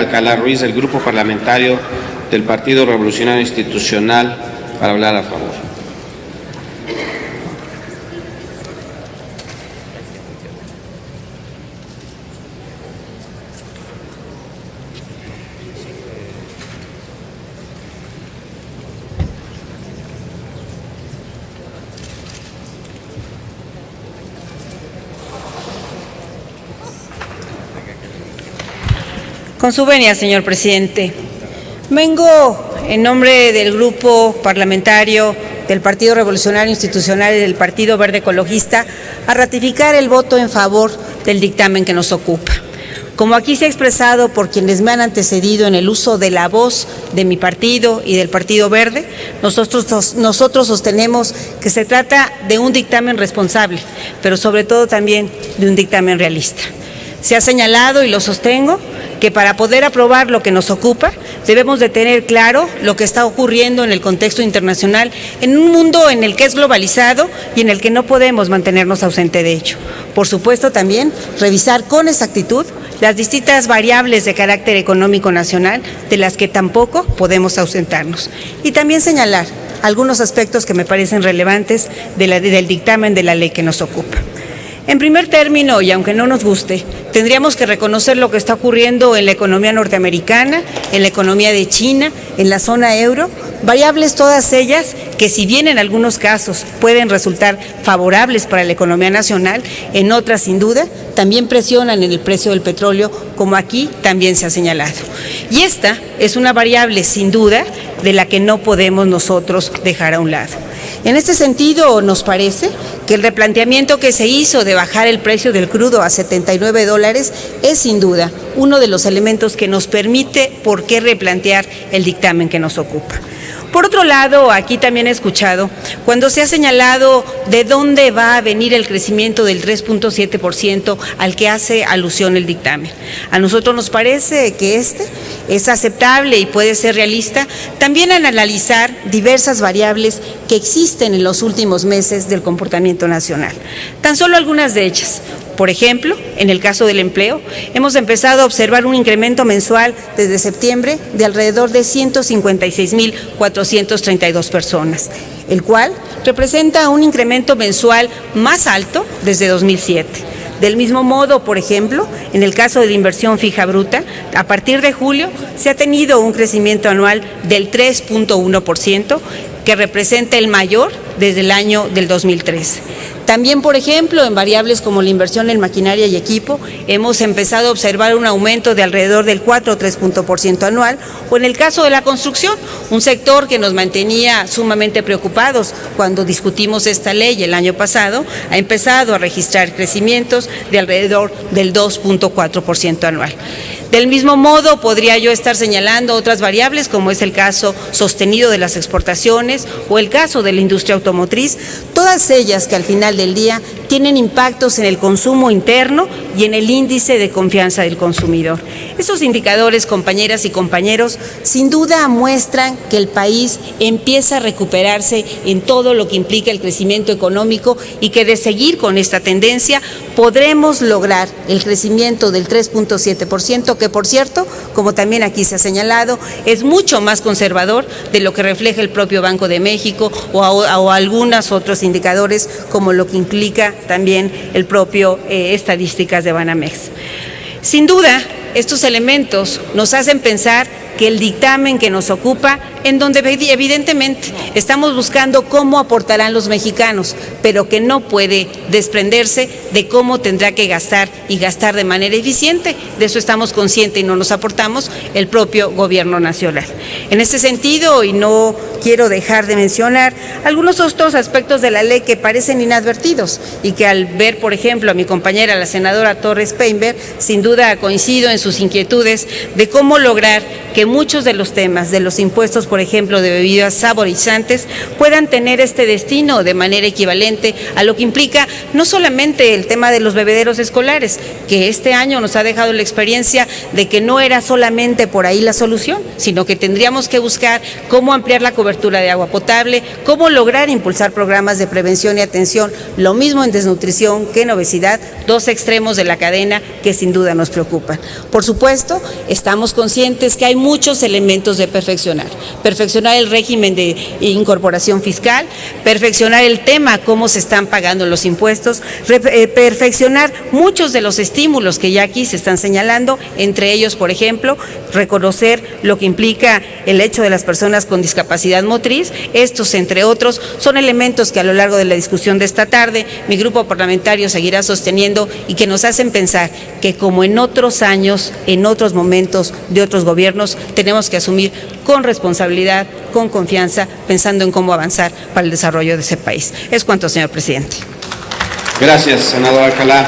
Alcalá Ruiz, del Grupo Parlamentario del Partido Revolucionario Institucional, para hablar a favor. Con su venia, señor presidente. Vengo en nombre del Grupo Parlamentario del Partido Revolucionario Institucional y del Partido Verde Ecologista a ratificar el voto en favor del dictamen que nos ocupa. Como aquí se ha expresado por quienes me han antecedido en el uso de la voz de mi partido y del Partido Verde, nosotros sostenemos que se trata de un dictamen responsable, pero sobre todo también de un dictamen realista. Se ha señalado, y lo sostengo, que para poder aprobar lo que nos ocupa, debemos de tener claro lo que está ocurriendo en el contexto internacional, en un mundo en el que es globalizado y en el que no podemos mantenernos ausente de ello. Por supuesto, también revisar con exactitud las distintas variables de carácter económico nacional de las que tampoco podemos ausentarnos. Y también señalar algunos aspectos que me parecen relevantes del dictamen de la ley que nos ocupa. En primer término, y aunque no nos guste, tendríamos que reconocer lo que está ocurriendo en la economía norteamericana, en la economía de China, en la zona euro, variables todas ellas que, si bien en algunos casos pueden resultar favorables para la economía nacional, en otras sin duda también presionan en el precio del petróleo, como aquí también se ha señalado. Y esta es una variable sin duda de la que no podemos nosotros dejar a un lado. En este sentido, nos parece que el replanteamiento que se hizo de bajar el precio del crudo a $79 es sin duda uno de los elementos que nos permite por qué replantear el dictamen que nos ocupa. Por otro lado, aquí también he escuchado cuando se ha señalado de dónde va a venir el crecimiento del 3.7% al que hace alusión el dictamen. A nosotros nos parece que este es aceptable y puede ser realista también al analizar diversas variables que existen en los últimos meses del comportamiento nacional. Tan solo algunas de ellas. Por ejemplo, en el caso del empleo, hemos empezado a observar un incremento mensual desde septiembre de alrededor de 156.432 personas, el cual representa un incremento mensual más alto desde 2007. Del mismo modo, por ejemplo, en el caso de la inversión fija bruta, a partir de julio se ha tenido un crecimiento anual del 3.1%, que representa el mayor desde el año del 2013. También, por ejemplo, en variables como la inversión en maquinaria y equipo, hemos empezado a observar un aumento de alrededor del 4 o 3% anual, o en el caso de la construcción, un sector que nos mantenía sumamente preocupados cuando discutimos esta ley el año pasado, ha empezado a registrar crecimientos de alrededor del 2.4% anual. Del mismo modo, podría yo estar señalando otras variables, como es el caso sostenido de las exportaciones o el caso de la industria automotriz, todas ellas que al final del día tienen impactos en el consumo interno y en el índice de confianza del consumidor. Esos indicadores, compañeras y compañeros, sin duda muestran que el país empieza a recuperarse en todo lo que implica el crecimiento económico y que de seguir con esta tendencia podremos lograr el crecimiento del 3.7%, que por cierto, como también aquí se ha señalado, es mucho más conservador de lo que refleja el propio Banco de México o algunos otros indicadores, como lo que implica también el propio estadísticas de Banamex. Sin duda, estos elementos nos hacen pensar que el dictamen que nos ocupa, en donde evidentemente estamos buscando cómo aportarán los mexicanos, pero que no puede desprenderse de cómo tendrá que gastar y gastar de manera eficiente. De eso estamos conscientes y no nos aportamos el propio gobierno nacional. En este sentido, y no quiero dejar de mencionar algunos otros aspectos de la ley que parecen inadvertidos y que al ver, por ejemplo, a mi compañera, la senadora Torres Peinberg, sin duda coincido en sus inquietudes de cómo lograr que muchos de los temas, de los impuestos, por ejemplo, de bebidas saborizantes, puedan tener este destino de manera equivalente a lo que implica no solamente el tema de los bebederos escolares, que este año nos ha dejado la experiencia de que no era solamente por ahí la solución, sino que tendríamos que buscar cómo ampliar la cobertura de agua potable, cómo lograr impulsar programas de prevención y atención, lo mismo en desnutrición que en obesidad, dos extremos de la cadena que sin duda nos preocupan. Por supuesto, estamos conscientes que hay muchos elementos de perfeccionar el régimen de incorporación fiscal, perfeccionar el tema cómo se están pagando los impuestos, perfeccionar muchos de los estímulos que ya aquí se están señalando, entre ellos, por ejemplo, reconocer lo que implica el hecho de las personas con discapacidad motriz. Estos, entre otros, son elementos que a lo largo de la discusión de esta tarde mi grupo parlamentario seguirá sosteniendo y que nos hacen pensar que, como en otros años, en otros momentos de otros gobiernos, tenemos que asumir con responsabilidad, con confianza, pensando en cómo avanzar para el desarrollo de ese país. Es cuanto, señor presidente. Gracias, senadora Alcalá.